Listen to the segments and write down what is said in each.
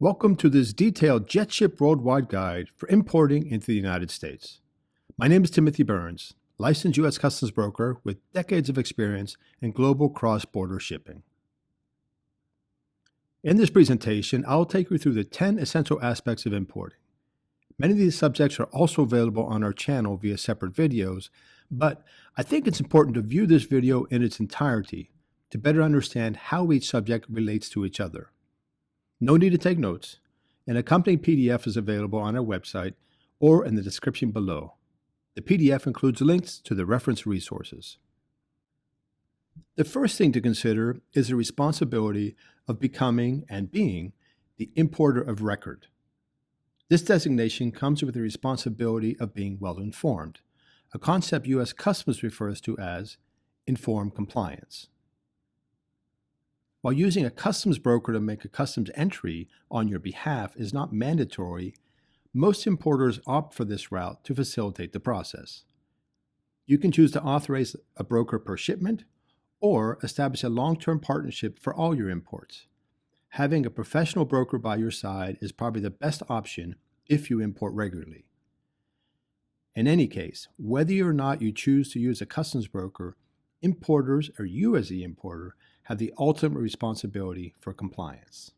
Welcome to this detailed JetShip Worldwide Guide for importing into the United States. My name is Timothy Burns, licensed U.S. Customs broker with decades of experience in global cross-border shipping. In this presentation, I'll take you through the 10 essential aspects of importing. Many of these subjects are also available on our channel via separate videos, but I think it's important to view this video in its entirety to better understand how each subject relates to each other. No need to take notes. An accompanying PDF is available on our website or in the description below. The PDF includes links to the reference resources. The first thing to consider is the responsibility of becoming and being the importer of record. This designation comes with the responsibility of being well informed, a concept U.S. Customs refers to as informed compliance. While using a customs broker to make a customs entry on your behalf is not mandatory, most importers opt for this route to facilitate the process. You can choose to authorize a broker per shipment or establish a long-term partnership for all your imports. Having a professional broker by your side is probably the best option if you import regularly. In any case, whether or not you choose to use a customs broker, importers, or you as the importer, have the ultimate responsibility for compliance.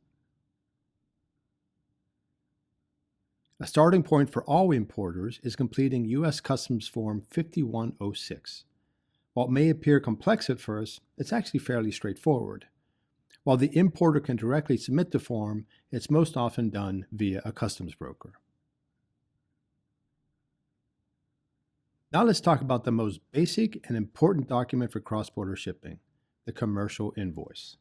A starting point for all importers is completing U.S. Customs Form 5106. While it may appear complex at first, it's actually fairly straightforward. While the importer can directly submit the form, it's most often done via a customs broker. Now let's talk about the most basic and important document for cross-border shipping, the commercial invoice.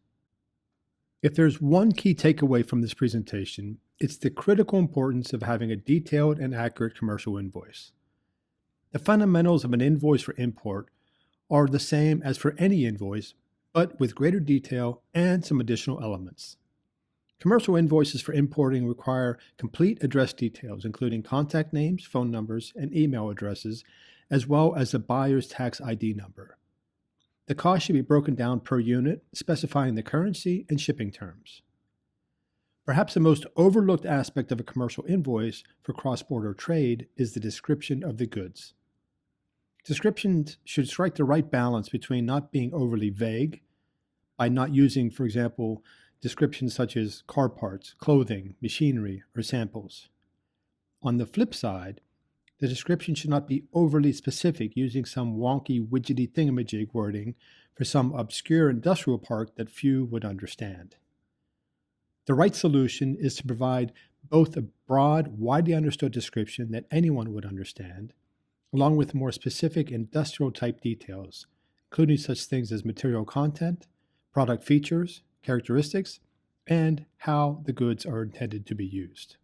If there's one key takeaway from this presentation, it's the critical importance of having a detailed and accurate commercial invoice. The fundamentals of an invoice for import are the same as for any invoice, but with greater detail and some additional elements. Commercial invoices for importing require complete address details, including contact names, phone numbers, and email addresses, as well as the buyer's tax ID number. The cost should be broken down per unit, specifying the currency and shipping terms. Perhaps the most overlooked aspect of a commercial invoice for cross-border trade is the description of the goods. Descriptions should strike the right balance between not being overly vague by not using, for example, descriptions such as car parts, clothing, machinery, or samples. On the flip side, the description should not be overly specific, using some wonky, widgety thingamajig wording for some obscure industrial park that few would understand. The right solution is to provide both a broad, widely understood description that anyone would understand, along with more specific industrial-type details, including such things as material content, product features, characteristics, and how the goods are intended to be used.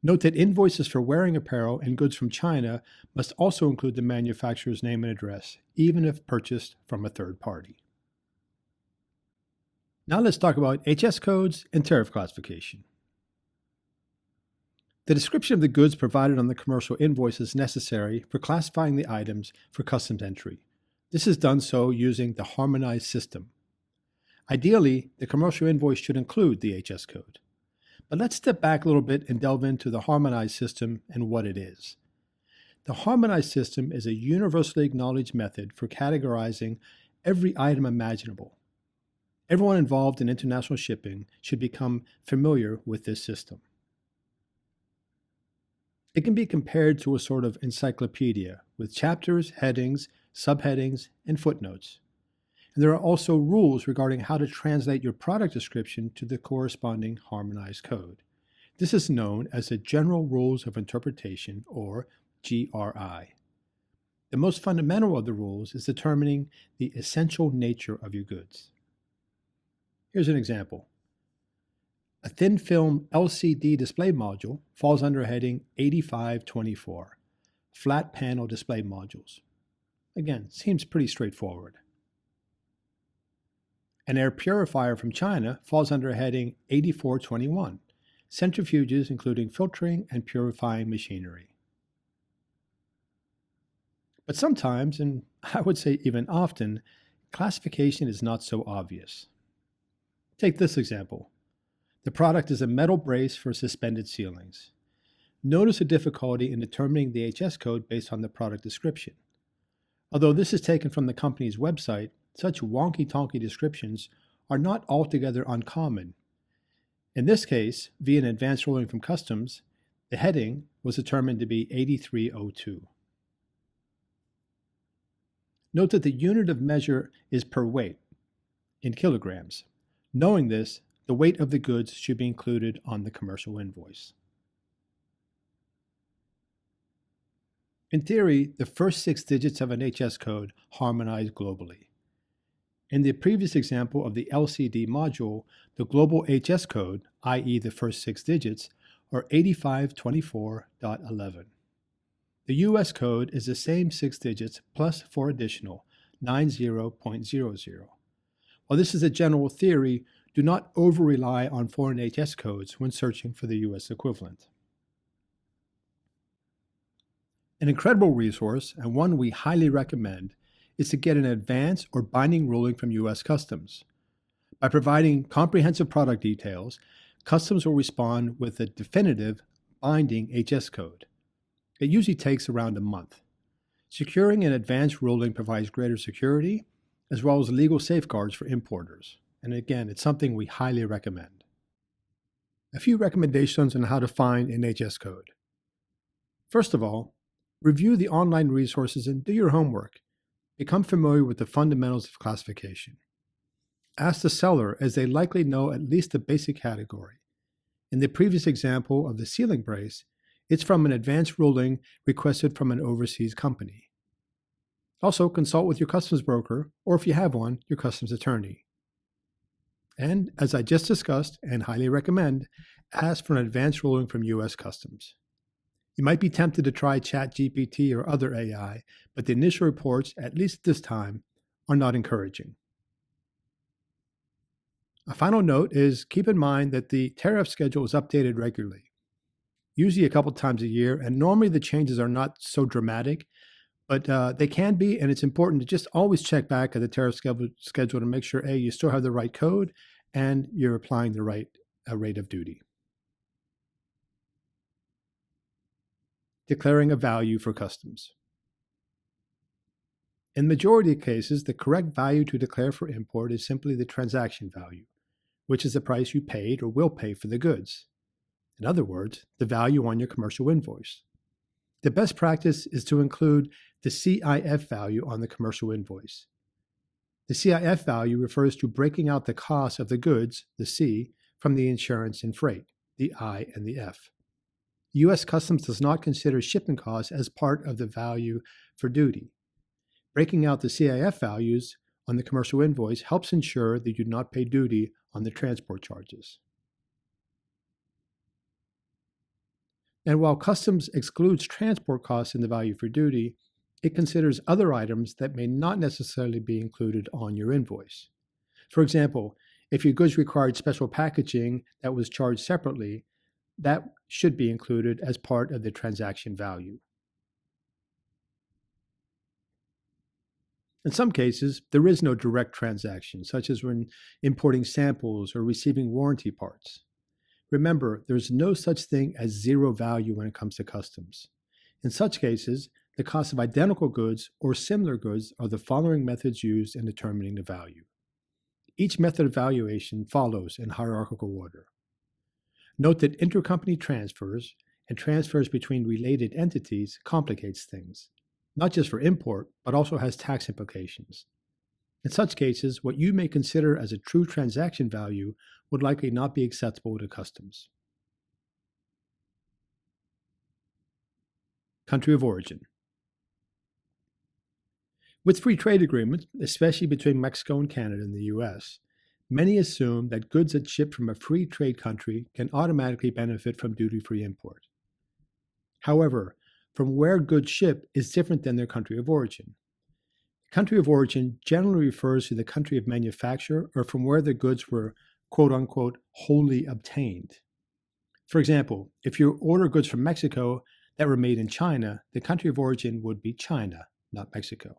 Note that invoices for wearing apparel and goods from China must also include the manufacturer's name and address, even if purchased from a third party. Now let's talk about HS codes and tariff classification. The description of the goods provided on the commercial invoice is necessary for classifying the items for customs entry. This is done so using the Harmonized system. Ideally, the commercial invoice should include the HS code. But let's step back a little bit and delve into the Harmonized system and what it is. The Harmonized system is a universally acknowledged method for categorizing every item imaginable. Everyone involved in international shipping should become familiar with this system. It can be compared to a sort of encyclopedia with chapters, headings, subheadings, and footnotes. And there are also rules regarding how to translate your product description to the corresponding harmonized code. This is known as the General Rules of Interpretation, or GRI. The most fundamental of the rules is determining the essential nature of your goods. Here's an example. A thin film LCD display module falls under heading 8524, flat panel display modules. Again, seems pretty straightforward. An air purifier from China falls under heading 8421, centrifuges including filtering and purifying machinery. But sometimes, and I would say even often, classification is not so obvious. Take this example. The product is a metal brace for suspended ceilings. Notice the difficulty in determining the HS code based on the product description. Although this is taken from the company's website, such wonky-tonky descriptions are not altogether uncommon. In this case, via an advanced ruling from Customs, the heading was determined to be 8302. Note that the unit of measure is per weight, in kilograms. Knowing this, the weight of the goods should be included on the commercial invoice. In theory, the first 6 digits of an HS code harmonize globally. In the previous example of the LCD module, the global HS code, i.e. the first 6 digits, are 8524.11. The US code is the same 6 digits plus 4 additional, 90.00. While this is a general theory, do not over-rely on foreign HS codes when searching for the US equivalent. An incredible resource, and one we highly recommend, is to get an advance or binding ruling from US Customs. By providing comprehensive product details, Customs will respond with a definitive, binding HS code. It usually takes around a month. Securing an advance ruling provides greater security, as well as legal safeguards for importers. And again, it's something we highly recommend. A few recommendations on how to find an HS code. First of all, review the online resources and do your homework. Become familiar with the fundamentals of classification. Ask the seller, as they likely know at least the basic category. In the previous example of the ceiling brace, it's from an advance ruling requested from an overseas company. Also, consult with your customs broker, or if you have one, your customs attorney. And, as I just discussed and highly recommend, ask for an advance ruling from US Customs. You might be tempted to try ChatGPT or other AI, but the initial reports, at least at this time, are not encouraging. A final note is keep in mind that the tariff schedule is updated regularly, usually a couple times a year, and normally the changes are not so dramatic, but they can be, and it's important to just always check back at the tariff schedule to make sure, A, you still have the right code and you're applying the right rate of duty. Declaring a value for customs. In the majority of cases, the correct value to declare for import is simply the transaction value, which is the price you paid or will pay for the goods. In other words, the value on your commercial invoice. The best practice is to include the CIF value on the commercial invoice. The CIF value refers to breaking out the cost of the goods, the C, from the insurance and freight, the I and the F. U.S. Customs does not consider shipping costs as part of the value for duty. Breaking out the CIF values on the commercial invoice helps ensure that you do not pay duty on the transport charges. And while Customs excludes transport costs in the value for duty, it considers other items that may not necessarily be included on your invoice. For example, if your goods required special packaging that was charged separately, that should be included as part of the transaction value. In some cases, there is no direct transaction, such as when importing samples or receiving warranty parts. Remember, there's no such thing as zero value when it comes to customs. In such cases, the cost of identical goods or similar goods are the following methods used in determining the value. Each method of valuation follows in hierarchical order. Note that intercompany transfers and transfers between related entities complicates things, not just for import, but also has tax implications. In such cases, what you may consider as a true transaction value would likely not be acceptable to customs. Country of origin. With free trade agreements, especially between Mexico and Canada and the US, many assume that goods that ship from a free trade country can automatically benefit from duty-free import. However, from where goods ship is different than their country of origin. Country of origin generally refers to the country of manufacture or from where the goods were quote-unquote wholly obtained. For example, if you order goods from Mexico that were made in China, the country of origin would be China, not Mexico.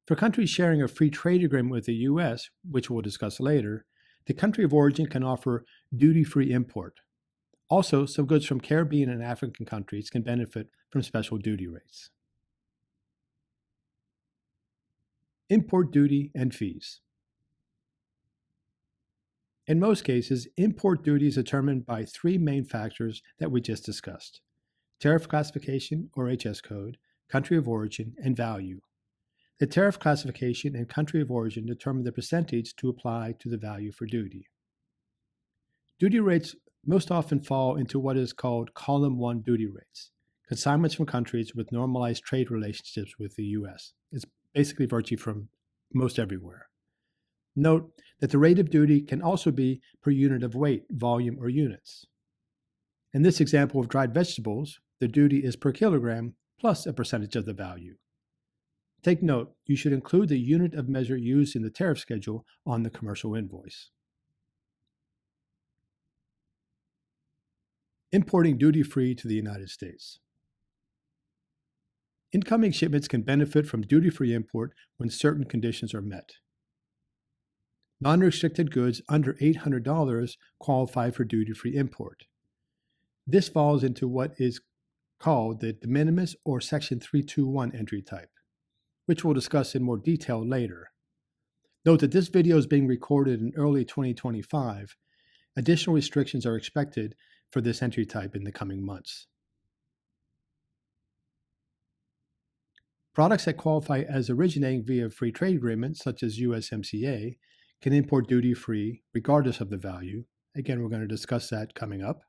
For countries sharing a free trade agreement with the US, which we'll discuss later, The country of origin can offer duty-free import. Also, some goods from Caribbean and African countries can benefit from special duty rates. Import duty and fees. In most cases, import duty is determined by three main factors that we just discussed: tariff classification or HS code, country of origin, and value. The tariff classification and country of origin determine the percentage to apply to the value for duty. Duty rates most often fall into what is called Column 1 duty rates, consignments from countries with normalized trade relationships with the U.S. It's basically virtually from most everywhere. Note that the rate of duty can also be per unit of weight, volume, or units. In this example of dried vegetables, the duty is per kilogram plus a percentage of the value. Take note, you should include the unit of measure used in the tariff schedule on the commercial invoice. Importing duty-free to the United States. Incoming shipments can benefit from duty-free import when certain conditions are met. Non-restricted goods under $800 qualify for duty-free import. This falls into what is called the de minimis or Section 321 entry type, which we'll discuss in more detail later. Note that this video is being recorded in early 2025. Additional restrictions are expected for this entry type in the coming months. Products that qualify as originating via free trade agreements, such as USMCA, can import duty-free regardless of the value. Again, we're going to discuss that coming up.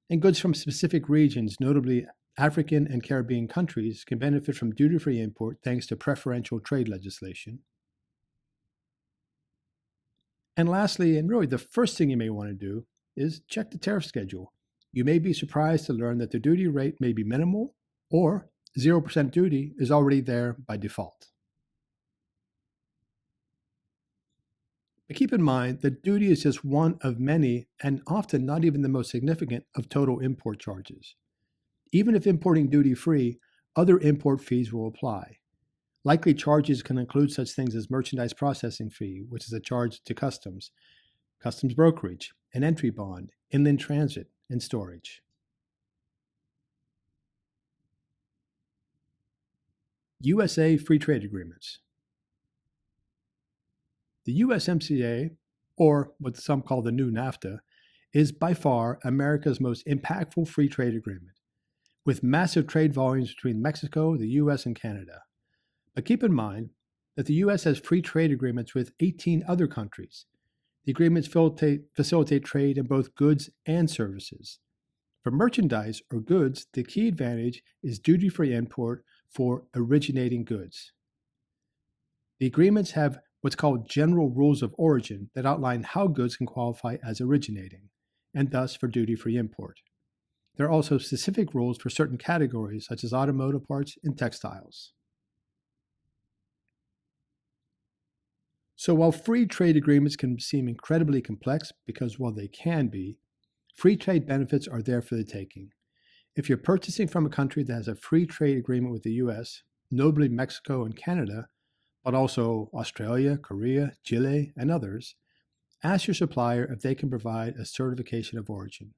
And goods from specific regions, notably African and Caribbean countries, can benefit from duty-free import thanks to preferential trade legislation. And lastly, and really the first thing you may want to do, is check the tariff schedule. You may be surprised to learn that the duty rate may be minimal, or 0% duty is already there by default. But keep in mind that duty is just one of many, and often not even the most significant, of total import charges. Even if importing duty-free, other import fees will apply. Likely charges can include such things as merchandise processing fee, which is a charge to customs, customs brokerage, an entry bond, inland transit, and storage. USA Free Trade Agreements. The USMCA, or what some call the new NAFTA, is by far America's most impactful free trade agreement, with massive trade volumes between Mexico, the US, and Canada. But keep in mind that the U.S. has free trade agreements with 18 other countries. The agreements facilitate trade in both goods and services. For merchandise or goods, the key advantage is duty-free import for originating goods. The agreements have what's called general rules of origin that outline how goods can qualify as originating, and thus for duty-free import. There are also specific rules for certain categories, such as automotive parts and textiles. So while free trade agreements can seem incredibly complex, because while they can be, free trade benefits are there for the taking. If you're purchasing from a country that has a free trade agreement with the US, notably Mexico and Canada, but also Australia, Korea, Chile, and others, ask your supplier if they can provide a certification of origin.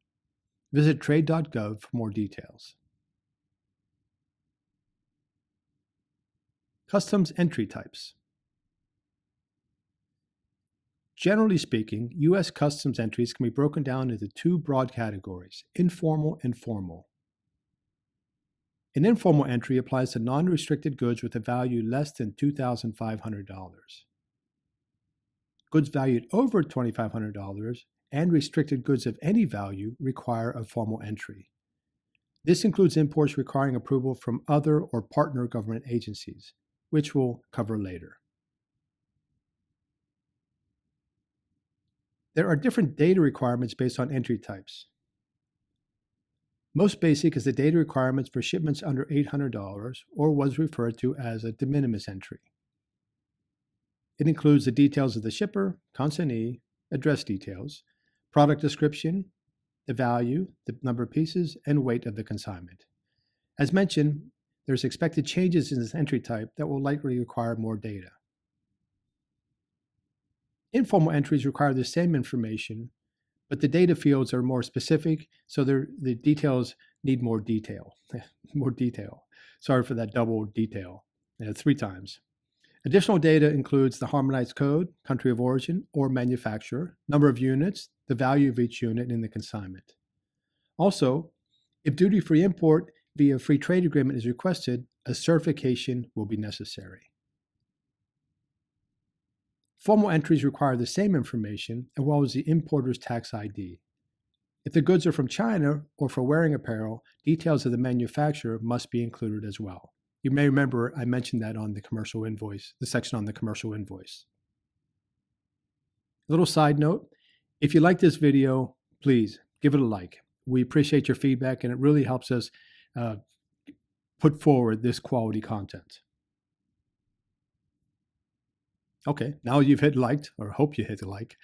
Visit trade.gov for more details. Customs entry types. Generally speaking, U.S. customs entries can be broken down into two broad categories: informal and formal. An informal entry applies to non-restricted goods with a value less than $2,500. Goods valued over $2,500 and restricted goods of any value require a formal entry. This includes imports requiring approval from other or partner government agencies, which we'll cover later. There are different data requirements based on entry types. Most basic is the data requirements for shipments under $800, or what's referred to as a de minimis entry. It includes the details of the shipper, consignee, address details, product description, the value, the number of pieces, and weight of the consignment. As mentioned, there's expected changes in this entry type that will likely require more data. Informal entries require the same information, but the data fields are more specific, so the details need more detail. More detail. Sorry for that double detail. 3 times. Additional data includes the harmonized code, country of origin or manufacturer, number of units, the value of each unit in the consignment. Also, if duty-free import via free trade agreement is requested, a certification will be necessary. Formal entries require the same information as well as the importer's tax ID. If the goods are from China or for wearing apparel, details of the manufacturer must be included as well. You may remember I mentioned that on the commercial invoice, the section on the commercial invoice. A little side note, if you like this video, please give it a like. We appreciate your feedback and it really helps us put forward this quality content. Okay, now you've hit liked, or hope you hit the like.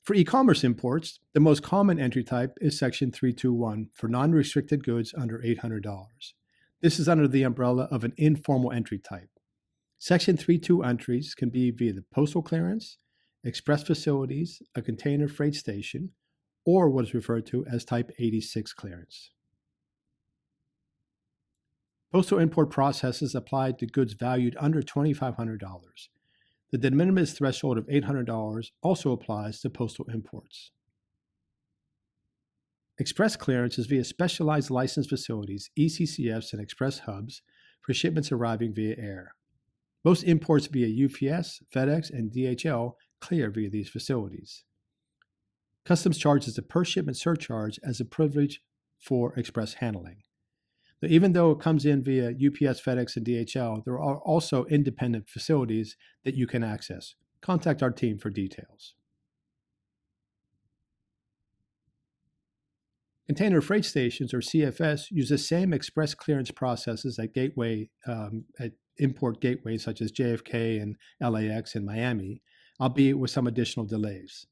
For e-commerce imports, the most common entry type is Section 321 for non-restricted goods under $800. This is under the umbrella of an informal entry type. Section 32 entries can be via the postal clearance, express facilities, a container freight station, or what is referred to as Type 86 clearance. Postal import processes apply to goods valued under $2,500. The de minimis threshold of $800 also applies to postal imports. Express clearance is via specialized licensed facilities, ECCFs, and express hubs for shipments arriving via air. Most imports via UPS, FedEx, and DHL clear via these facilities. Customs charges a per shipment surcharge as a privilege for express handling. Now, even though it comes in via UPS, FedEx, and DHL, there are also independent facilities that you can access. Contact our team for details. Container freight stations, or CFS, use the same express clearance processes at import gateways such as JFK and LAX and Miami, albeit with some additional delays.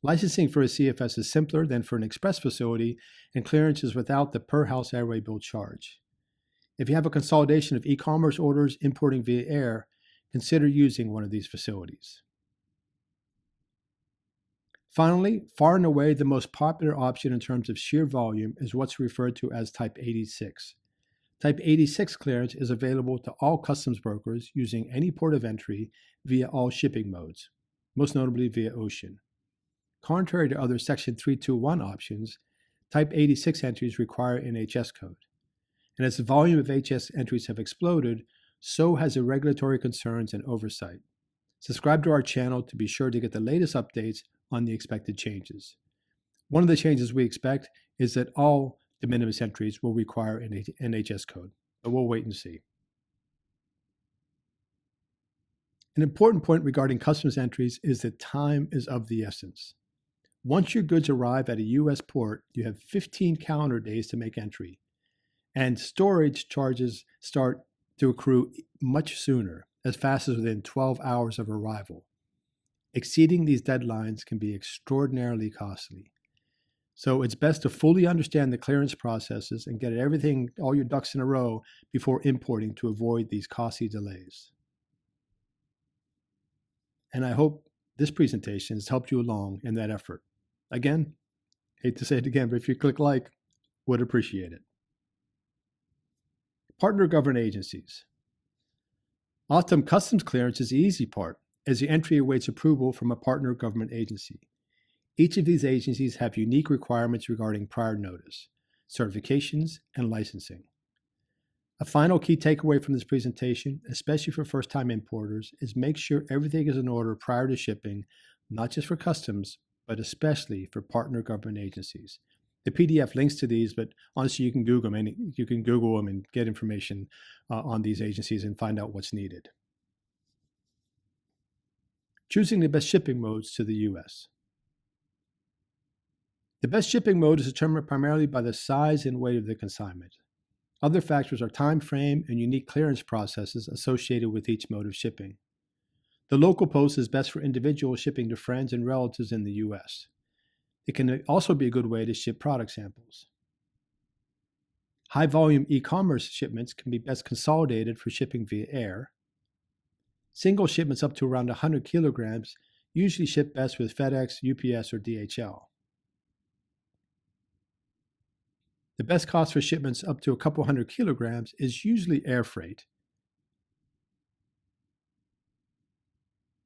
Licensing for a CFS is simpler than for an express facility, and clearance is without the per-house airway bill charge. If you have a consolidation of e-commerce orders importing via air, consider using one of these facilities. Finally, far and away the most popular option in terms of sheer volume is what's referred to as Type 86. Type 86 clearance is available to all customs brokers using any port of entry via all shipping modes, most notably via ocean. Contrary to other Section 321 options, Type 86 entries require an HS code. And as the volume of HS entries have exploded, so has the regulatory concerns and oversight. Subscribe to our channel to be sure to get the latest updates on the expected changes. One of the changes we expect is that all de minimis entries will require an HS code, but we'll wait and see. An important point regarding customs entries is that time is of the essence. Once your goods arrive at a U.S. port, you have 15 calendar days to make entry, and storage charges start to accrue much sooner, as fast as within 12 hours of arrival. Exceeding these deadlines can be extraordinarily costly. So it's best to fully understand the clearance processes and get everything, all your ducks in a row before importing to avoid these costly delays. And I hope this presentation has helped you along in that effort. Again, hate to say it again, but if you click like, would appreciate it. Partner government agencies. Often customs clearance is the easy part, as the entry awaits approval from a partner government agency. Each of these agencies have unique requirements regarding prior notice, certifications, and licensing. A final key takeaway from this presentation, especially for first-time importers, is make sure everything is in order prior to shipping, not just for customs, but especially for partner government agencies. The PDF links to these, but honestly, you can Google them and get information on these agencies and find out what's needed. Choosing the best shipping modes to the U.S. The best shipping mode is determined primarily by the size and weight of the consignment. Other factors are time frame and unique clearance processes associated with each mode of shipping. The local post is best for individuals shipping to friends and relatives in the U.S. It can also be a good way to ship product samples. High-volume e-commerce shipments can be best consolidated for shipping via air. Single shipments up to around 100 kilograms usually ship best with FedEx, UPS, or DHL. The best cost for shipments up to a couple hundred kilograms is usually air freight.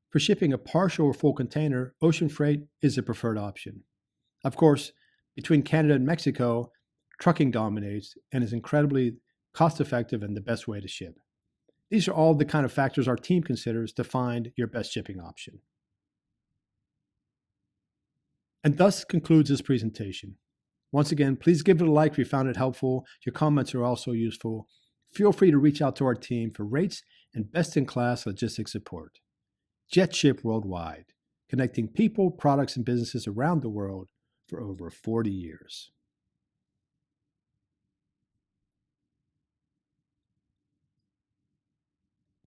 For shipping a partial or full container, ocean freight is the preferred option. Of course, between Canada and Mexico, trucking dominates and is incredibly cost effective and the best way to ship. These are all the kind of factors our team considers to find your best shipping option. And thus concludes this presentation. Once again, please give it a like if you found it helpful. Your comments are also useful. Feel free to reach out to our team for rates and best-in-class logistics support. JetShip Worldwide, connecting people, products, and businesses around the world for over 40 years.